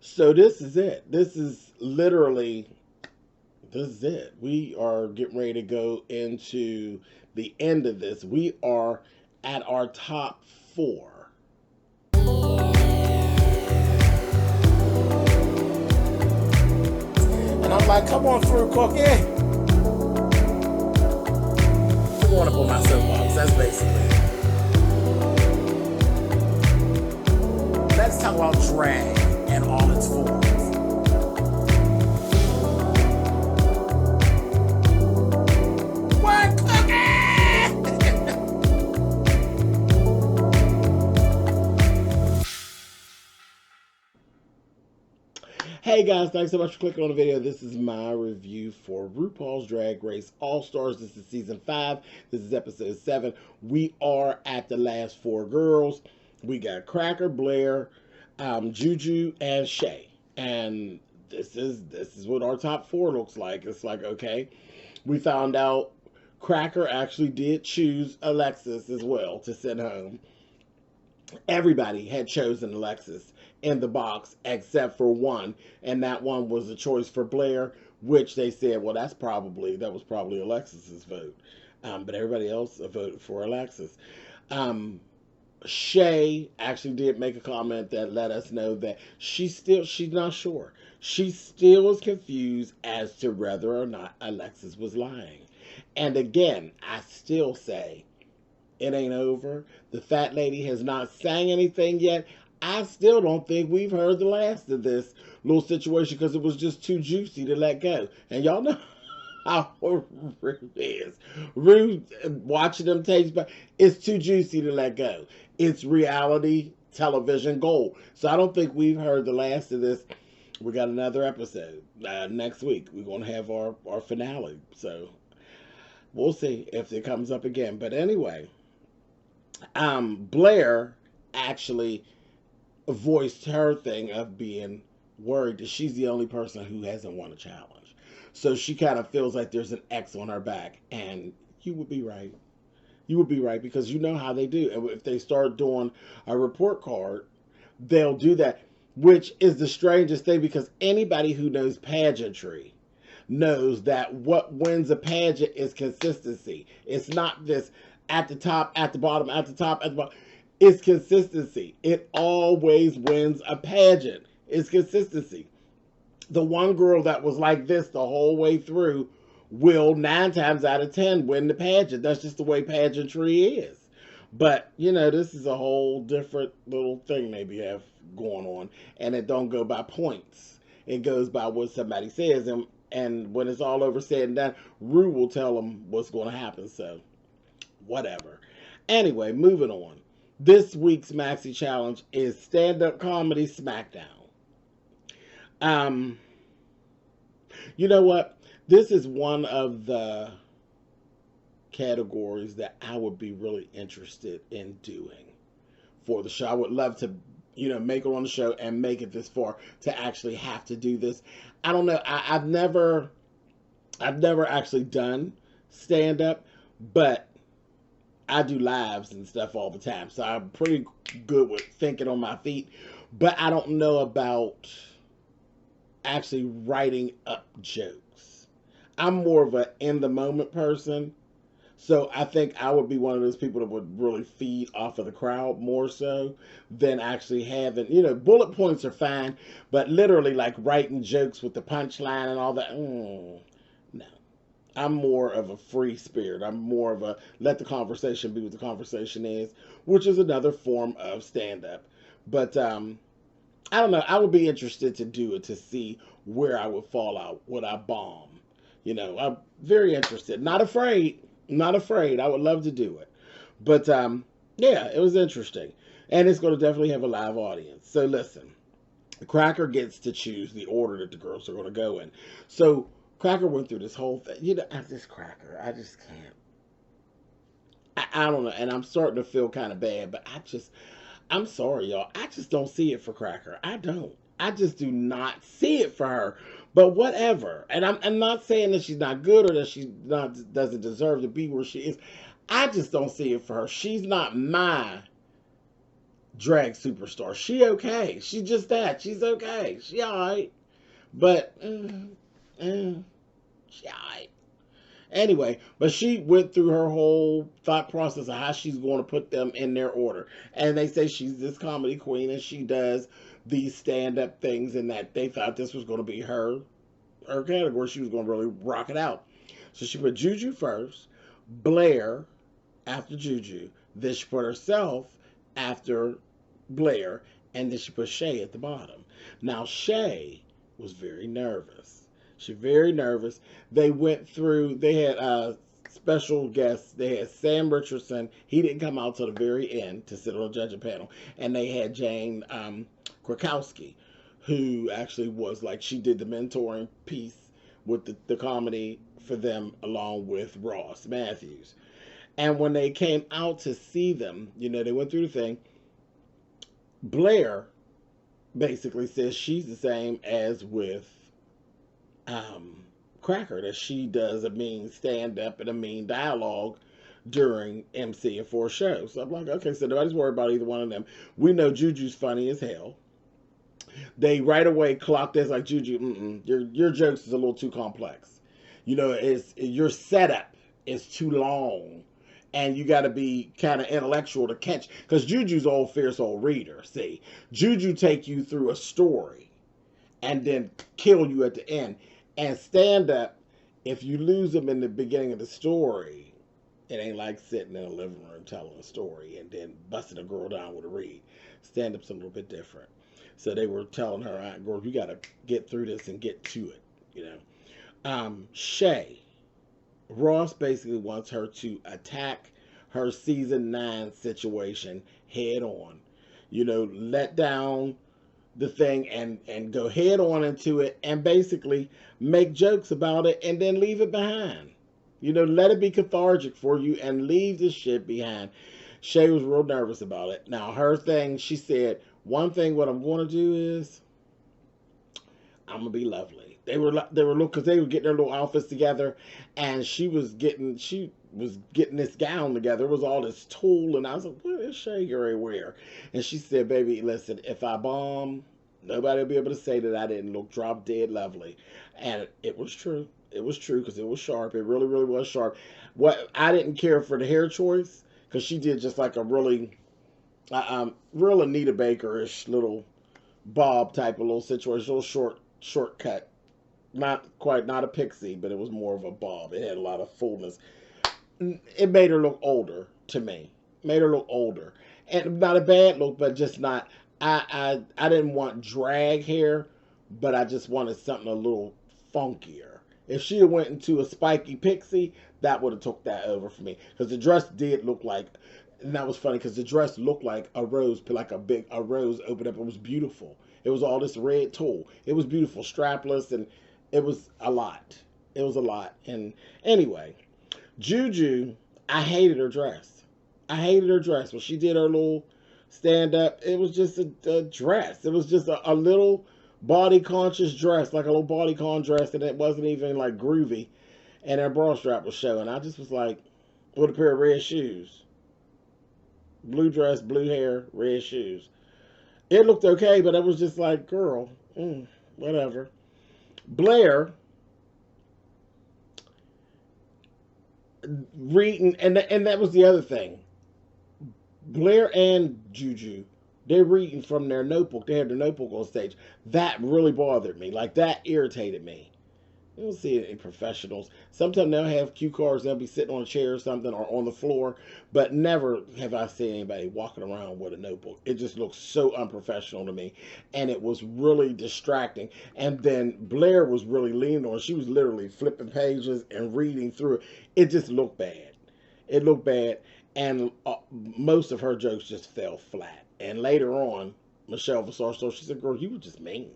So this is it. This is literally, this is it. We are getting ready to go into the end of this. We are at our top four. And I'm like, come on through, Cookie. I'm going up on my soapbox. That's basically it. Let's talk about drag and all its forms. What, Cookie? Hey guys, thanks so much for clicking on the video. This is my review for RuPaul's Drag Race All-Stars. This is season 5. This is episode 7. We are at the last 4 girls. We got Cracker, Blair, Juju, and Chez. And this is what our top 4 looks like. It's like, okay, we found out Cracker actually did choose Alexis as well to send home. Everybody had chosen Alexis in the box except for one, and that one was a choice for Blair, which they said, well, that was probably Alexis's vote. But everybody else voted for Alexis. Chez actually did make a comment that let us know that she's not sure. She still is confused as to whether or not Alexis was lying. And again, I still say it ain't over. The fat lady has not sang anything yet. I still don't think we've heard the last of this little situation because it was just too juicy to let go. And y'all know how Ru is. Ru, watching them tapes, but it's too juicy to let go. It's reality television gold. So I don't think we've heard the last of this. We got another episode next week. We're going to have our finale. So we'll see if it comes up again. But anyway, Blair actually voiced her thing of being worried that she's the only person who hasn't won a challenge. So she kind of feels like there's an X on her back. And you would be right. You would be right, because you know how they do. And if they start doing a report card, they'll do that, which is the strangest thing, because anybody who knows pageantry knows that what wins a pageant is consistency. It's not this at the top, at the bottom, at the top, at the bottom. It's consistency. It always wins a pageant. It's consistency. The one girl that was like this the whole way through will 9 times out of 10 win the pageant. That's just the way pageantry is. But, you know, this is a whole different little thing maybe have going on. And it don't go by points. It goes by what somebody says. And when it's all over said and done, Ru will tell them what's going to happen. So, whatever. Anyway, moving on. This week's Maxi Challenge is Stand-Up Comedy Smackdown. You know what? This is one of the categories that I would be really interested in doing for the show. I would love to, you know, make it on the show and make it this far to actually have to do this. I don't know. I've never actually done stand-up, but I do lives and stuff all the time, so I'm pretty good with thinking on my feet. But I don't know about actually writing up jokes. I'm more of a in-the-moment person, so I think I would be one of those people that would really feed off of the crowd more so than actually having, you know, bullet points are fine, but literally like writing jokes with the punchline and all that, no. I'm more of a free spirit. I'm more of a let the conversation be what the conversation is, which is another form of stand-up. But I don't know. I would be interested to do it to see where I would fall out. Would I bomb? You know, I'm very interested. Not afraid. Not afraid. I would love to do it. But yeah, it was interesting. And it's going to definitely have a live audience. So listen, Cracker gets to choose the order that the girls are going to go in. So Cracker went through this whole thing. You know, I just can't. I don't know. And I'm starting to feel kind of bad, but I'm sorry, y'all. I just don't see it for Cracker. I don't. I just do not see it for her. But whatever. And I'm not saying that she's not good or that she doesn't deserve to be where she is. I just don't see it for her. She's not my drag superstar. She okay. She just that. She's okay. She alright. But, she alright. Anyway, but she went through her whole thought process of how she's going to put them in their order. And they say she's this comedy queen and she does these stand-up things, and that they thought this was going to be her category. She was going to really rock it out. So she put Juju first, Blair after Juju. Then she put herself after Blair, and then she put Chez at the bottom. Now, Chez was very nervous. She's very nervous. They went through, they had special guests. They had Sam Richardson. He didn't come out till the very end to sit on the judging panel. And they had Jane Krakowski, who actually was like, she did the mentoring piece with the comedy for them along with Ross Matthews. And when they came out to see them, you know, they went through the thing. Blair basically says she's the same as with Cracker, that she does a mean stand-up and a mean dialogue during MC and for shows. So I'm like, okay, so nobody's worried about either one of them. We know Juju's funny as hell. They right away clocked this like, Juju, your jokes is a little too complex. You know, your setup is too long. And you got to be kind of intellectual to catch. Because Juju's old fierce old reader, see. Juju take you through a story and then kill you at the end. And stand up, if you lose them in the beginning of the story, it ain't like sitting in a living room telling a story and then busting a girl down with a read. Stand up's a little bit different. So they were telling her, all right, girl, you got to get through this and get to it, you know. Chez. Ross basically wants her to attack her season 9 situation head on. You know, let down the thing and go head on into it and basically make jokes about it and then leave it behind. You know, let it be cathartic for you and leave this shit behind. Chez was real nervous about it. Now, her thing, she said, one thing what I'm going to do is I'm going to be lovely. They were because they were getting their little outfits together, and she was getting this gown together. It was all this tulle, and I was like, what is Chez wear? And she said, baby, listen, if I bomb, nobody will be able to say that I didn't look drop dead lovely. And it was true. It was true because it was sharp. It really, really was sharp. What I didn't care for the hair choice, because she did just like a really, real Anita Baker-ish little bob type of little situation, little shortcut. Not a pixie, but it was more of a bob. It had a lot of fullness. It made her look older to me. Made her look older. And not a bad look, but just not. I didn't want drag hair, but I just wanted something a little funkier. If she had went into a spiky pixie, that would have took that over for me. Because the dress did look like, and that was funny, because the dress looked like a rose, like a rose opened up. It was beautiful. It was all this red tulle. It was beautiful, strapless, and it was a lot. It was a lot. And anyway, Juju, I hated her dress. I hated her dress. When she did her little stand-up, it was just a dress. It was just a little body-conscious dress, like a little bodycon dress, and it wasn't even, like, groovy. And her bra strap was showing. I just was like, with a pair of red shoes. Blue dress, blue hair, red shoes. It looked okay, but it was just like, girl, whatever. Blair reading, and that was the other thing. Blair and Juju, they're reading from their notebook. They had their notebook on stage. That really bothered me. Like, that irritated me. You don't see any professionals. Sometimes they'll have cue cards. They'll be sitting on a chair or something or on the floor. But never have I seen anybody walking around with a notebook. It just looks so unprofessional to me. And it was really distracting. And then Blair was really leaning on. She was literally flipping pages and reading through it. It just looked bad. It looked bad. And most of her jokes just fell flat. And later on, Michelle Visage, she said, girl, you were just mean.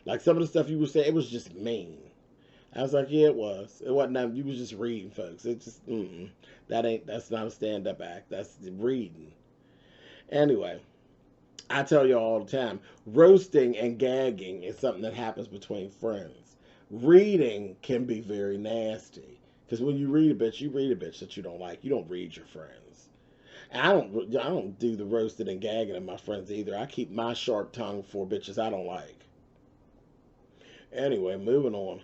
Like, some of the stuff you were saying, it was just mean. I was like, yeah, it was. It wasn't that, you was just reading, folks. It just, that's not a stand-up act. That's reading. Anyway, I tell you all the time, roasting and gagging is something that happens between friends. Reading can be very nasty. Because when you read a bitch that you don't like. You don't read your friends. I don't do the roasted and gagging of my friends either. I keep my sharp tongue for bitches I don't like. Anyway, moving on.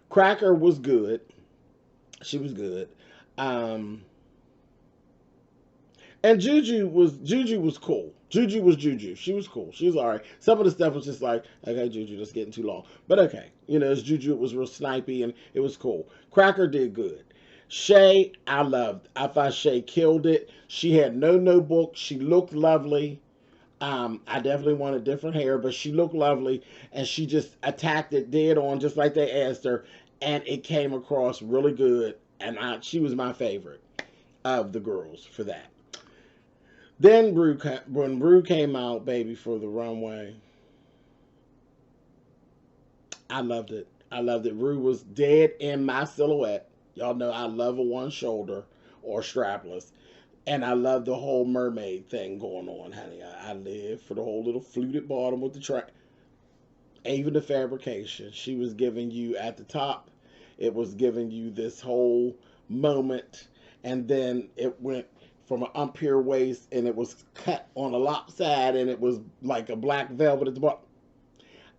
Cracker was good. She was good. Um, and Juju was cool. Juju was Juju. She was cool. She was alright. Some of the stuff was just like, okay, Juju, that's getting too long. But okay. You know, it's Juju, it was real snipey and it was cool. Cracker did good. Chez, I loved. I thought Chez killed it. She had no notebook. She looked lovely. I definitely wanted different hair, but she looked lovely, and she just attacked it dead on, just like they asked her, and it came across really good. And she was my favorite of the girls for that. Then when Rue came out, baby, for the runway, I loved it. I loved it. Rue was dead in my silhouette. Y'all know I love a one shoulder or strapless. And I love the whole mermaid thing going on, honey. I live for the whole little fluted bottom with the track. Even the fabrication. She was giving you at the top. It was giving you this whole moment. And then it went from an up here waist and it was cut on a lopside and it was like a black velvet at the bottom.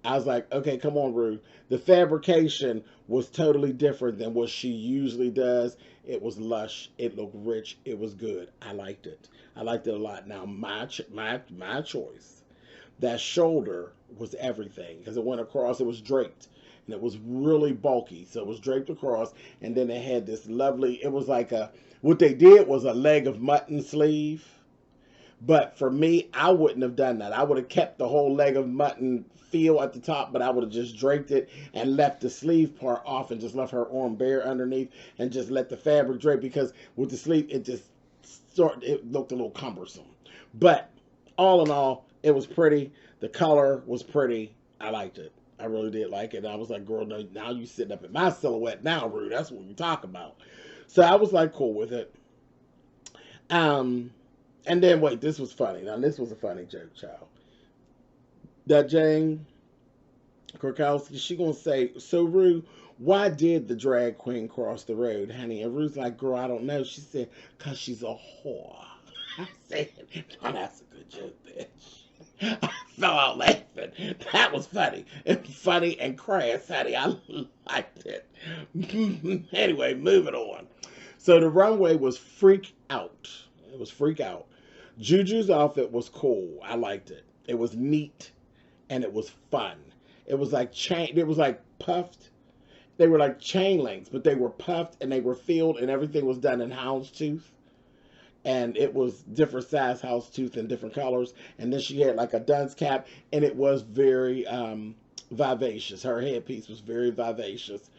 I was like, okay, come on, Rue. The fabrication was totally different than what she usually does. It was lush. It looked rich. It was good. I liked it. I liked it a lot. Now, my choice. That shoulder was everything because it went across. It was draped. And it was really bulky. So it was draped across. And then it had this lovely, it was like what they did was a leg of mutton sleeve. But for me, I wouldn't have done that. I would have kept the whole leg of mutton feel at the top, but I would have just draped it and left the sleeve part off and just left her arm bare underneath and just let the fabric drape because with the sleeve, it looked a little cumbersome. But all in all, it was pretty. The color was pretty. I liked it. I really did like it. And I was like, girl, no, now you sitting up in my silhouette now, Rue. That's what we talk about. So I was like, cool with it. And then, wait, this was funny. Now, this was a funny joke, child. That Jane Krakowski, she gonna say, so Rue, why did the drag queen cross the road, honey? And Rue's like, girl, I don't know. She said, because she's a whore. I said, oh, that's a good joke, bitch. I fell out laughing. That was funny. It was funny and crass, honey. I liked it. Anyway, moving on. So the runway was freak out. It was freak out. Juju's outfit was cool. I liked it. It was neat and it was fun. It was like puffed. They were like chain links, but they were puffed and they were filled and everything was done in houndstooth. And it was different size houndstooth and different colors. And then she had like a dunce cap and it was very vivacious. Her headpiece was very vivacious.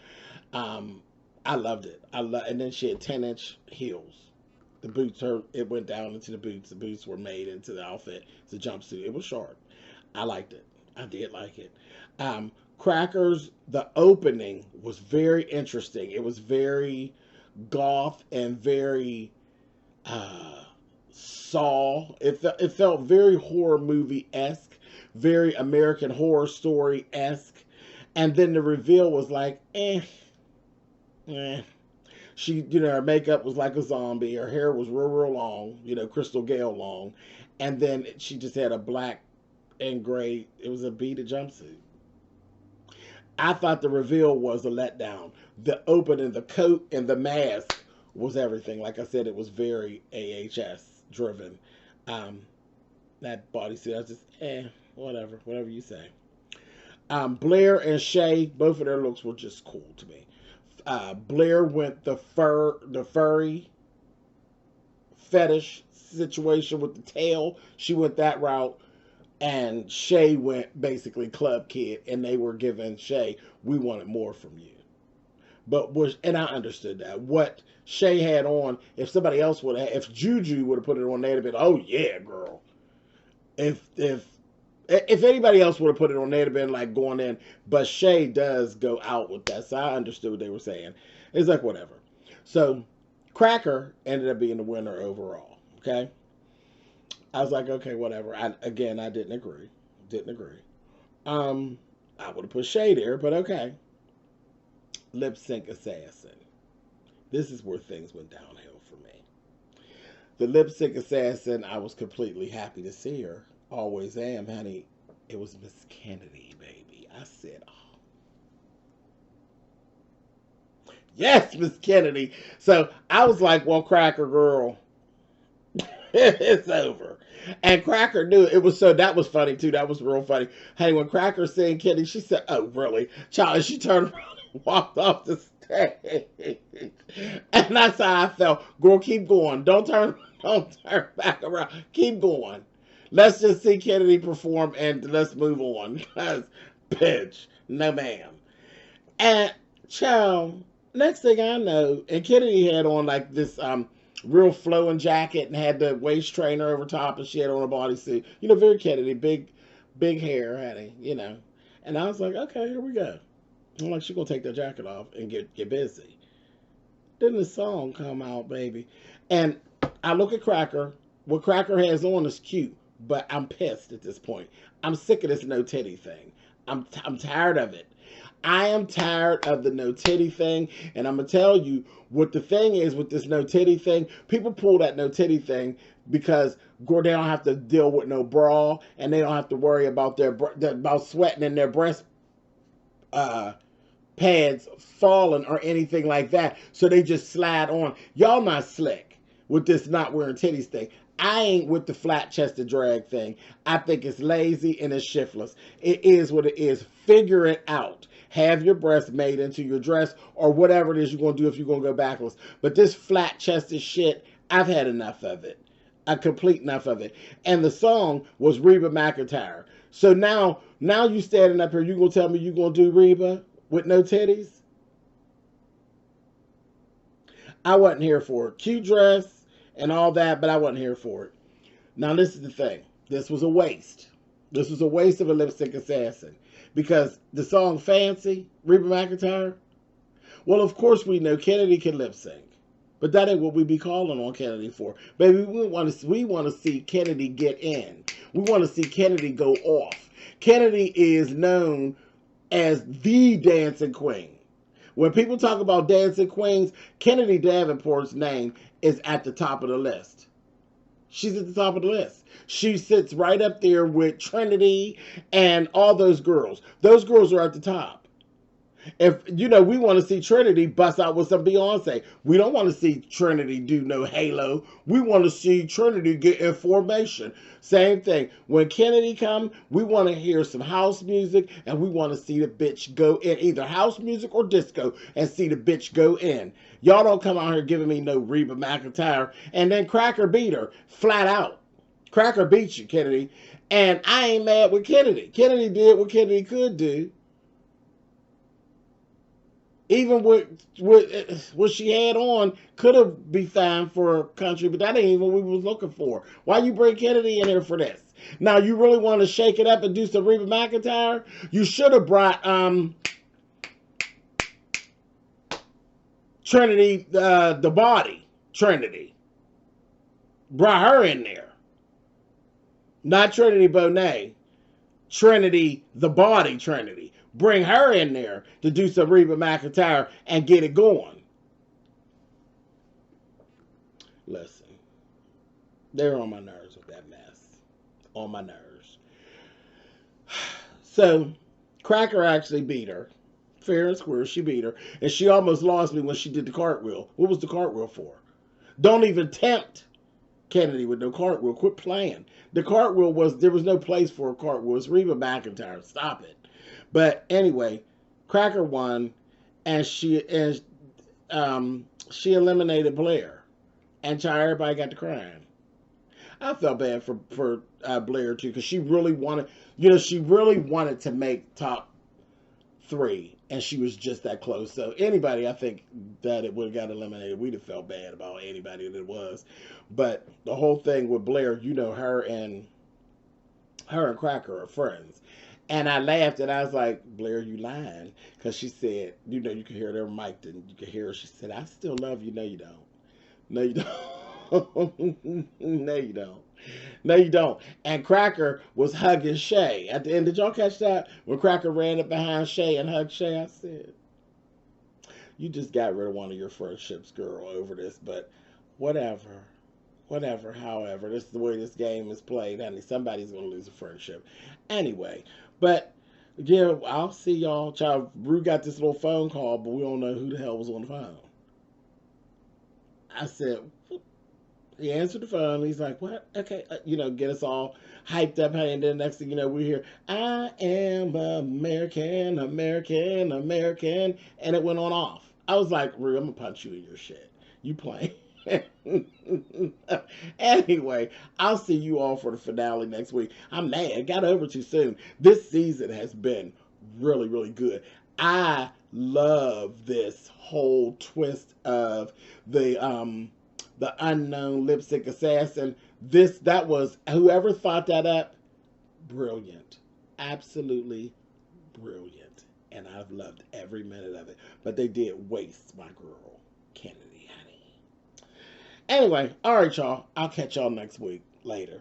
I loved it. And then she had 10-inch heels. The boots, it went down into the boots. The boots were made into the outfit. It's a jumpsuit. It was sharp. I liked it. I did like it. Crackers, the opening was very interesting. It was very goth and very Saw. It felt very horror movie-esque, very American Horror Story-esque. And then the reveal was like, eh. She, her makeup was like a zombie. Her hair was real long, Crystal Gale long. And then she just had a black and gray, it was a beaded jumpsuit. I thought the reveal was a letdown. The opening, the coat, and the mask was everything. Like I said, it was very AHS driven. That bodysuit, I was just, whatever you say. Blair and Chez, both of their looks were just cool to me. Blair went the furry fetish situation with the tail. She went that route. And Chez went basically club kid. And they were giving Chez, we wanted more from you. And I understood that. What Chez had on, if somebody else would have, if Juju would have put it on, they'd have been, oh yeah, girl. If anybody else would have put it on, they'd have been like going in. But Chez does go out with that. So I understood what they were saying. It's like, whatever. So Cracker ended up being the winner overall. Okay. I was like, okay, whatever. I didn't agree. I would have put Chez there, but okay. Lip sync assassin. This is where things went downhill for me. the lip sync assassin, I was completely happy to see her. Always am, honey. It was Miss Kennedy, baby. I said, oh. Yes, Miss Kennedy. So I was like, well, Cracker girl, it's over. And Cracker knew it was so. That was funny too. That was real funny. Hey, when Cracker sang Kennedy, she said, "Oh, really, child?" And she turned around and walked off the stage. And that's how I felt. Girl, keep going. Don't turn back around. Keep going. Let's just see Kennedy perform and let's move on. Because, bitch, no ma'am. And child, next thing I know, and Kennedy had on like this real flowing jacket and had the waist trainer over top, and she had on a bodysuit. You know, very Kennedy, big hair, honey, you know. And I was like, okay, here we go. I'm like, she's gonna take that jacket off and get busy. Then the song come out, baby. And I look at Cracker. What Cracker has on is cute, but I'm pissed at this point. I'm sick of this no titty thing. I'm tired of it. I am tired of the no titty thing, and I'm gonna tell you what the thing is with this no titty thing. People pull that no titty thing because they don't have to deal with no bra, and they don't have to worry about about sweating in their breast pads falling or anything like that. So they just slide on. Y'all not slick with this not wearing titties thing. I ain't with the flat-chested drag thing. I think it's lazy and it's shiftless. It is what it is. Figure it out. Have your breasts made into your dress or whatever it is you're going to do if you're going to go backwards. But this flat-chested shit, I've had enough of it. A complete enough of it. And the song was Reba McEntire. So now you standing up here, you going to tell me you going to do Reba with no titties? I wasn't here for it. Cute dress and all that, but I wasn't here for it. Now, this is the thing. This was a waste. This was a waste of a lip sync assassin. Because the song Fancy, Reba McEntire, well, of course we know Kennedy can lip sync. But that ain't what we be calling on Kennedy for. Baby, we want to see Kennedy get in. We want to see Kennedy go off. Kennedy is known as the dancing queen. When people talk about dancing queens, Kennedy Davenport's name is at the top of the list. She's at the top of the list. She sits right up there with Trinity and all those girls. Those girls are at the top. If, you know, we want to see Trinity bust out with some Beyonce. We don't want to see Trinity do no Halo. We want to see Trinity get in formation. Same thing. When Kennedy come, we want to hear some house music and we want to see the bitch go in. Either house music or disco and see the bitch go in. Y'all don't come out here giving me no Reba McEntire. And then Cracker beat her flat out. Cracker beat you, Kennedy. And I ain't mad with Kennedy. Kennedy did what Kennedy could do. Even with what she had on could have been fine for a country, but that ain't even what we was looking for. Why you bring Kennedy in here for this? Now, you really want to shake it up and do some Reba McEntire? You should have brought Trinity, the body, Trinity. Brought her in there. Not Trinity Bonet. Trinity, the body Trinity. Bring her in there to do some Reba McEntire and get it going. Listen, they're on my nerves with that mess. On my nerves. So, Cracker actually beat her. Fair and square, she beat her. And she almost lost me when she did the cartwheel. What was the cartwheel for? Don't even tempt Kennedy with no cartwheel. Quit playing. The cartwheel there was no place for a cartwheel. It's Reba McEntire. Stop it. But anyway, Cracker won, and she eliminated Blair, and everybody got to crying. I felt bad for Blair too, because she really wanted, to make top 3, and she was just that close. So anybody, I think that it would have got eliminated, we'd have felt bad about anybody that it was. But the whole thing with Blair, her and Cracker are friends. And I laughed and I was like, Blair, you lying. Because she said, you could hear their mic and you could hear her. She said, I still love you. No, you don't. No, you don't. No, you don't. No, you don't. And Cracker was hugging Chez. At the end, did y'all catch that? When Cracker ran up behind Chez and hugged Chez, I said, you just got rid of one of your friendships, girl, over this. But whatever. whatever, however, this is the way this game is played, honey. Somebody's going to lose a friendship. Anyway, but yeah, I'll see y'all. Child, Rue got this little phone call, but we don't know who the hell was on the phone. I said, he answered the phone. He's like, what? Okay, get us all hyped up. And then next thing you know, we hear, I am American, American, American. And it went on off. I was like, Rue, I'm going to punch you in your shit. You playing. Anyway, I'll see you all for the finale next week. I'm mad. It got over too soon. This season has been really, really good. I love this whole twist of the unknown lipstick assassin. That was, whoever thought that up, brilliant. Absolutely brilliant. And I've loved every minute of it. But they did waste my girl, Kennedy, honey. Anyway, all right, y'all. I'll catch y'all next week. Later.